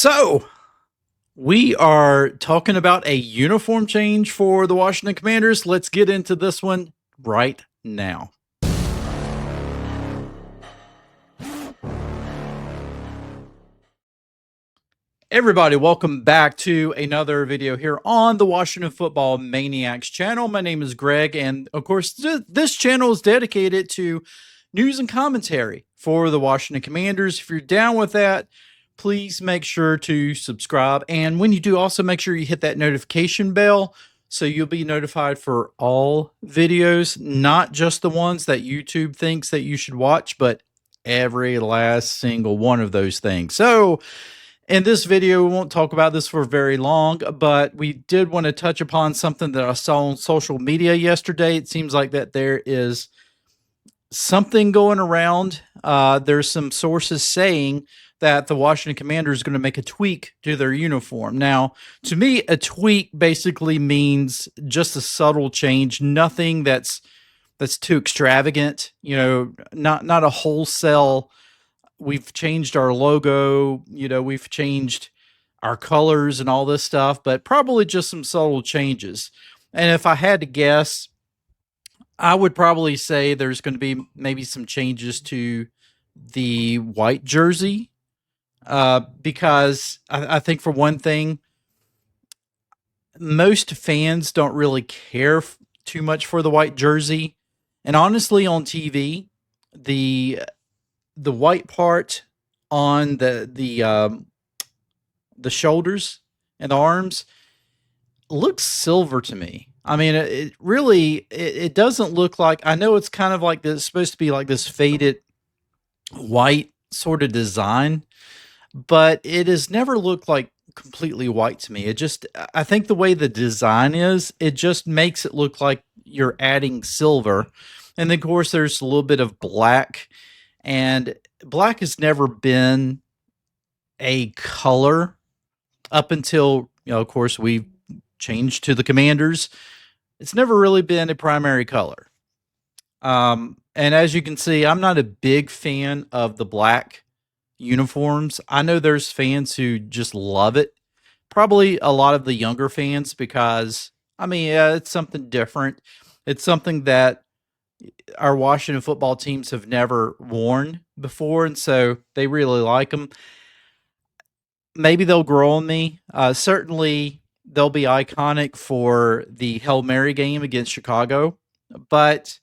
So, we are talking about a uniform change for the Washington Commanders. Let's get into this one right now. Everybody, welcome back to another video here on the Washington Football Maniacs channel. My name is Greg, and of course, this channel is dedicated to news and commentary for the Washington Commanders. If you're down with that, please make sure to subscribe. And when you do, also make sure you hit that notification bell so you'll be notified for all videos, not just the ones that YouTube thinks that you should watch, but every last single one of those things. So, in this video, we won't talk about this for very long, but we did want to touch upon something that I saw on social media yesterday. It seems like that there is something going around. There's some sources saying that the Washington Commanders is going to make a tweak to their uniform. Now, to me, a tweak basically means just a subtle change, nothing that's too extravagant. You know, not a wholesale. We've changed our logo. You know, we've changed our colors and all this stuff, but probably just some subtle changes. And if I had to guess, I would probably say there's going to be maybe some changes to the white jersey, because I think for one thing, most fans don't really care too much for the white jersey, and honestly, on TV, the white part on the shoulders and the arms looks silver to me. I mean, it really it doesn't look like. I know it's kind of like this, it's supposed to be like this faded white sort of design, but it has never looked like completely white to me. It just, I think the way the design is, it just makes it look like you're adding silver. And then, of course, there's a little bit of black, and black has never been a color up until, of course, we changed to the Commanders. It's never really been a primary color. And as you can see, I'm not a big fan of the black uniforms. I know there's fans who just love it. Probably a lot of the younger fans because, I mean, yeah, it's something different. It's something that our Washington football teams have never worn before, and so they really like them. Maybe they'll grow on me. Certainly, they'll be iconic for the Hail Mary game against Chicago, but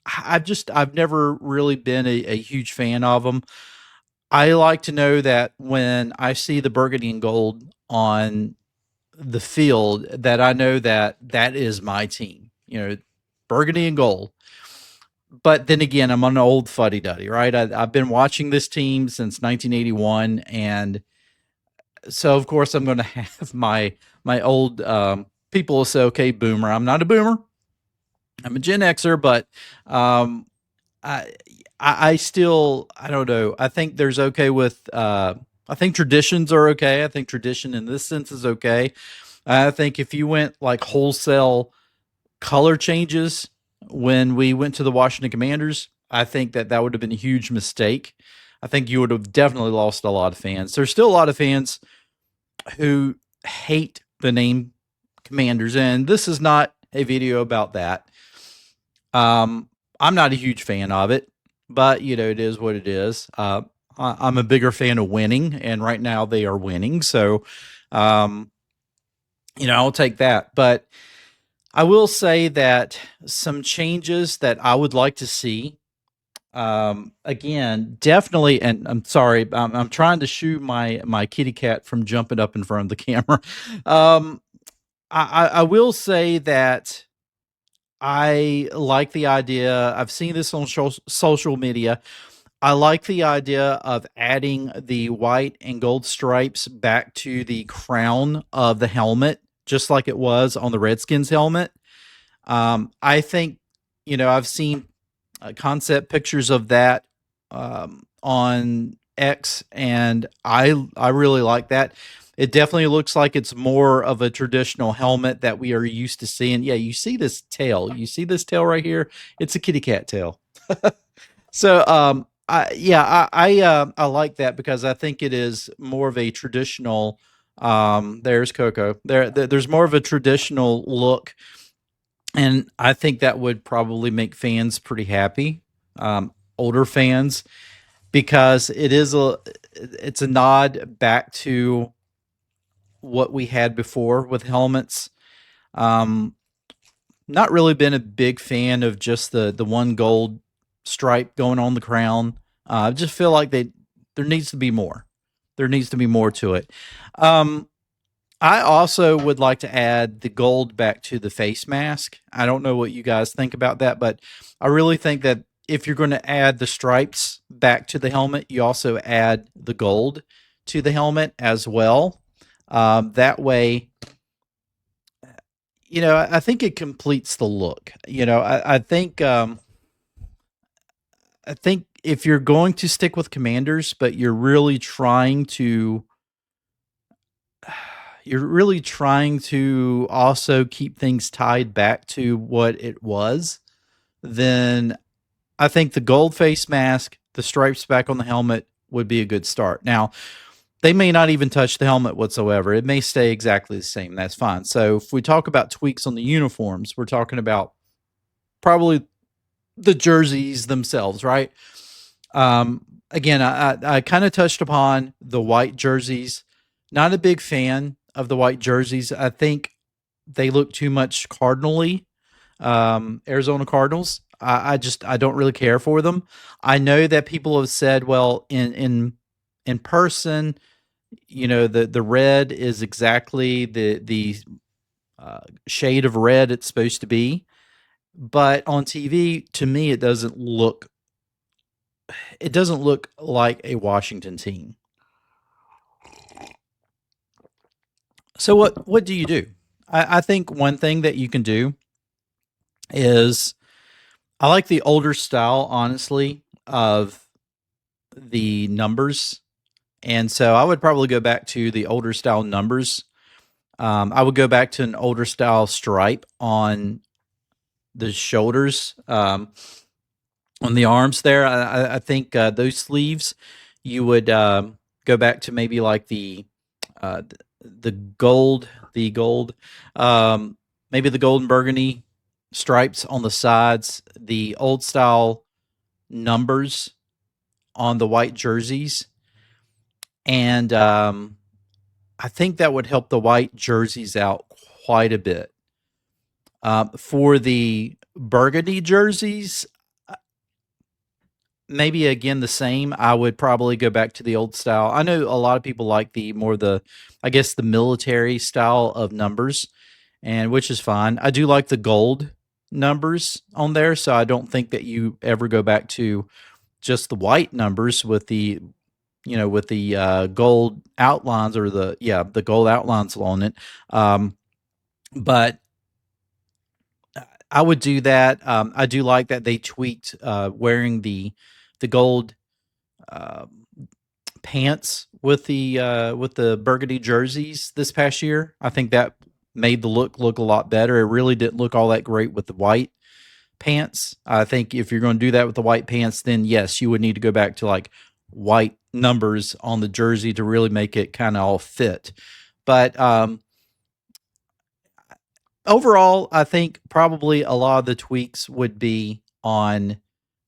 I've never really been a huge fan of them. I like to know that when I see the burgundy and gold on the field, that I know that that is my team. You know, burgundy and gold. But then again, I'm an old fuddy duddy, right? I've been watching this team since 1981, and so of course I'm going to have my old people will say, "Okay, boomer." I'm not a boomer. I'm a Gen Xer, but I I still, I don't know. I think there's okay with. I think traditions are okay. I think tradition in this sense is okay. I think if you went like wholesale color changes when we went to the Washington Commanders, I think that that would have been a huge mistake. I think you would have definitely lost a lot of fans. There's still a lot of fans who hate the name Commanders, and this is not a video about that. I'm not a huge fan of it, but you know, it is what it is. I'm a bigger fan of winning, and right now they are winning, so um, you know, I'll take that. But I will say that some changes that I would like to see. Again, definitely, and I'm sorry, I'm trying to shoo my kitty cat from jumping up in front of the camera. Um, I will say that I like the idea. I've seen this on social media. I like the idea of adding the white and gold stripes back to the crown of the helmet, just like it was on the Redskins helmet. I think, you know, I've seen concept pictures of that on X, and I really like that. It definitely looks like it's more of a traditional helmet that we are used to seeing. Yeah, you see this tail. You see this tail right here? It's a kitty cat tail. So I like that because I think it is more of a traditional. There's Coco. There's more of a traditional look, and I think that would probably make fans pretty happy. Older fans, because it's a nod back to what we had before with helmets. Um, Not really been a big fan of just the one gold stripe going on the crown. I just feel like there needs to be more. There needs to be more to it. Um, I also would like to add the gold back to the face mask. I don't know what you guys think about that, but I really think that if you're going to add the stripes back to the helmet, you also add the gold to the helmet as well. That way, I think it completes the look. I think if you're going to stick with commanders, but you're really trying to also keep things tied back to what it was, then I think the gold face mask, the stripes back on the helmet would be a good start. Now, they may not even touch the helmet whatsoever. It may stay exactly the same. That's fine. So if we talk about tweaks on the uniforms, we're talking about probably the jerseys themselves, right? Again, I kind of touched upon the white jerseys. Not a big fan of the white jerseys. I think they look too much cardinally. Arizona Cardinals. I don't really care for them. I know that people have said, well, in person, the red is exactly shade of red it's supposed to be, but on TV, to me, it doesn't look like a Washington team. So what do you do? I think one thing that you can do is I like the older style, honestly, of the numbers. And so I would probably go back to the older style numbers. I would go back to an older style stripe on the shoulders, on the arms there. I think those sleeves, you would go back to maybe like uh, the gold, the gold, maybe the gold and burgundy stripes on the sides, the old style numbers on the white jerseys, and I think that would help the white jerseys out quite a bit. For the burgundy jerseys, maybe again the same. I would probably go back to the old style. I know a lot of people like I guess, the military style of numbers, and which is fine. I do like the gold numbers on there, so I don't think that you ever go back to just the white numbers with the gold outlines, or the gold outlines on it. But I would do that. I do like that they tweaked wearing the gold uh, pants with the burgundy jerseys this past year. I think that made the look a lot better. It really didn't look all that great with the white pants. I think if you're going to do that with the white pants, then yes, you would need to go back to like white numbers on the jersey to really make it kind of all fit. But overall, I think probably a lot of the tweaks would be on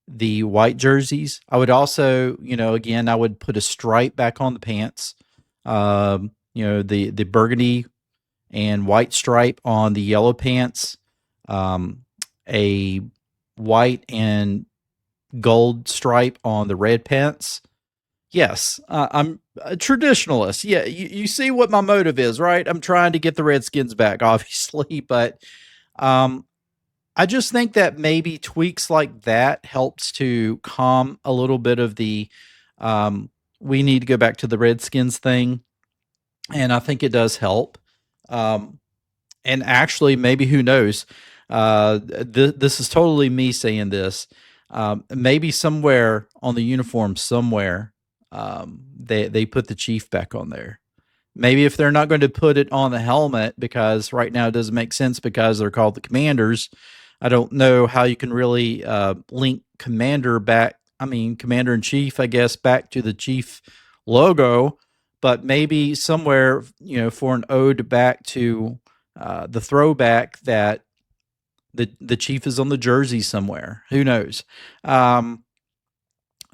the white jerseys. I would also, again, I would put a stripe back on the pants. The burgundy and white stripe on the yellow pants. A white and gold stripe on the red pants. Yes, I'm a traditionalist. Yeah, you see what my motive is, right? I'm trying to get the Redskins back, obviously, but um, I just think that maybe tweaks like that helps to calm a little bit of the we need to go back to the Redskins thing, and I think it does help. Um, and actually, maybe who knows? This is totally me saying this. Maybe somewhere on the uniform, somewhere they put the chief back on there. Maybe if they're not going to put it on the helmet, because right now it doesn't make sense because they're called the Commanders. I don't know how you can really link Commander back. I mean, Commander in Chief, I guess, back to the Chief logo, but maybe somewhere, for an ode back to the throwback that the Chief is on the jersey somewhere. Who knows? Um,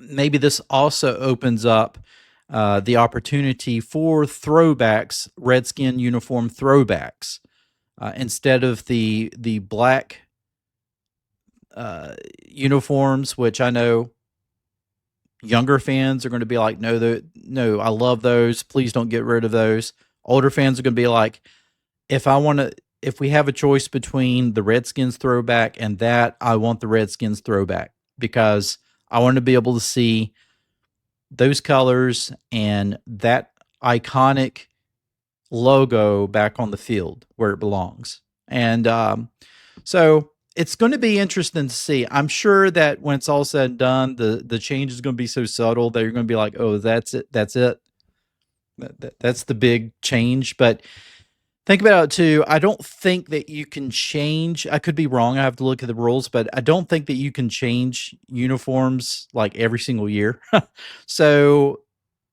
Maybe this also opens up the opportunity for throwbacks, Redskin uniform throwbacks, instead of the black uniforms, which I know younger fans are going to be like, no, I love those. Please don't get rid of those. Older fans are going to be like, if we have a choice between the Redskins throwback and that, I want the Redskins throwback because I want to be able to see those colors and that iconic logo back on the field where it belongs. And so it's going to be interesting to see. I'm sure that when it's all said and done, the change is going to be so subtle that you're going to be like, oh, that's it. That's it. That's the big change. But think about it too. I don't think that you can change. I could be wrong. I have to look at the rules, but I don't think that you can change uniforms like every single year. So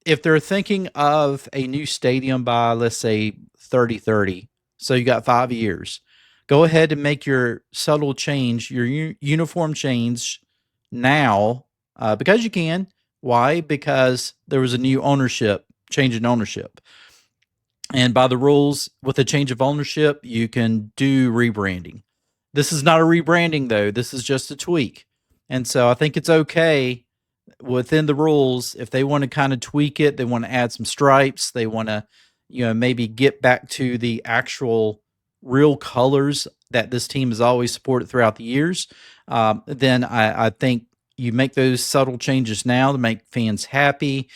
if they're thinking of a new stadium by, let's say, 3030, so you got 5 years, go ahead and make your subtle change, your uniform change now, because you can. Why? Because there was a new change in ownership. And by the rules, with a change of ownership, you can do rebranding. This is not a rebranding, though. This is just a tweak. And so I think it's okay within the rules if they want to kind of tweak it. They want to add some stripes. They want to, maybe get back to the actual real colors that this team has always supported throughout the years. Then I think you make those subtle changes now to make fans happy.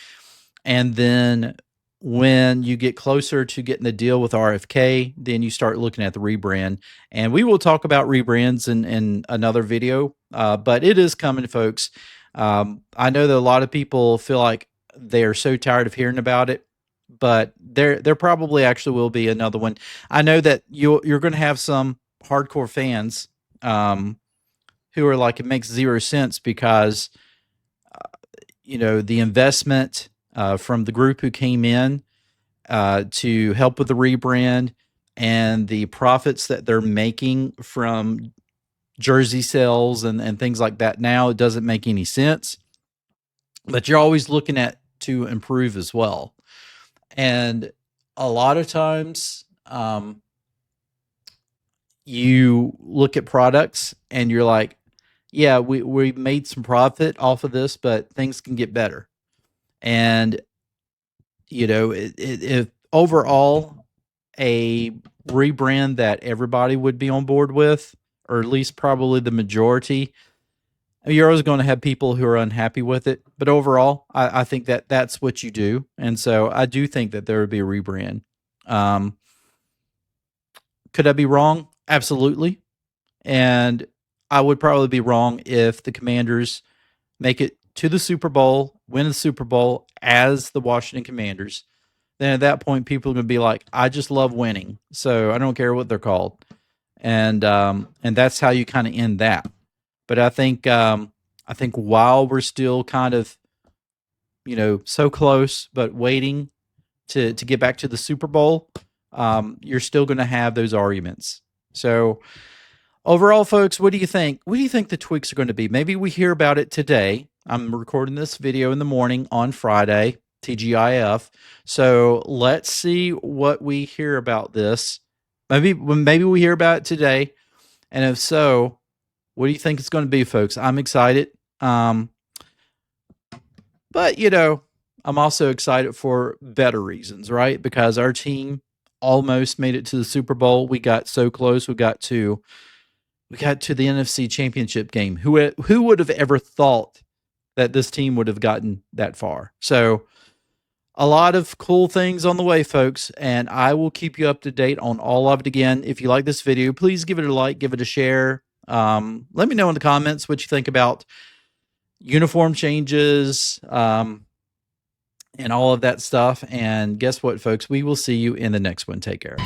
And then when you get closer to getting the deal with RFK, then you start looking at the rebrand. And we will talk about rebrands in another video, but it is coming, folks. I know that a lot of people feel like they are so tired of hearing about it, but there probably actually will be another one. I know that you're going to have some hardcore fans who are like, it makes zero sense because the investment from the group who came in to help with the rebrand and the profits that they're making from jersey sales and things like that now, it doesn't make any sense. But you're always looking at to improve as well. And a lot of times you look at products and you're like, yeah, we made some profit off of this, but things can get better. And if overall a rebrand that everybody would be on board with, or at least probably the majority, you're always going to have people who are unhappy with it. But overall, I think that that's what you do. And so I do think that there would be a rebrand. Could I be wrong? Absolutely. And I would probably be wrong if the Commanders make it to the Super Bowl, win the Super Bowl as the Washington Commanders. Then at that point, people are going to be like, I just love winning. So I don't care what they're called. And that's how you kind of end that. But I think while we're still kind of, so close, but waiting to get back to the Super Bowl, you're still going to have those arguments. So overall, folks, what do you think? What do you think the tweaks are going to be? Maybe we hear about it today. I'm recording this video in the morning on Friday, TGIF. So let's see what we hear about this. Maybe we hear about it today. And if so, what do you think it's going to be, folks? I'm excited. But, I'm also excited for better reasons, right? Because our team almost made it to the Super Bowl. We got so close. We got to the NFC Championship game. Who would have ever thought that this team would have gotten that far? So a lot of cool things on the way, folks, and I will keep you up to date on all of it. Again, if you like this video, please give it a like, give it a share. Let me know in the comments what you think about uniform changes and all of that stuff. And guess what, folks? We will see you in the next one. Take care.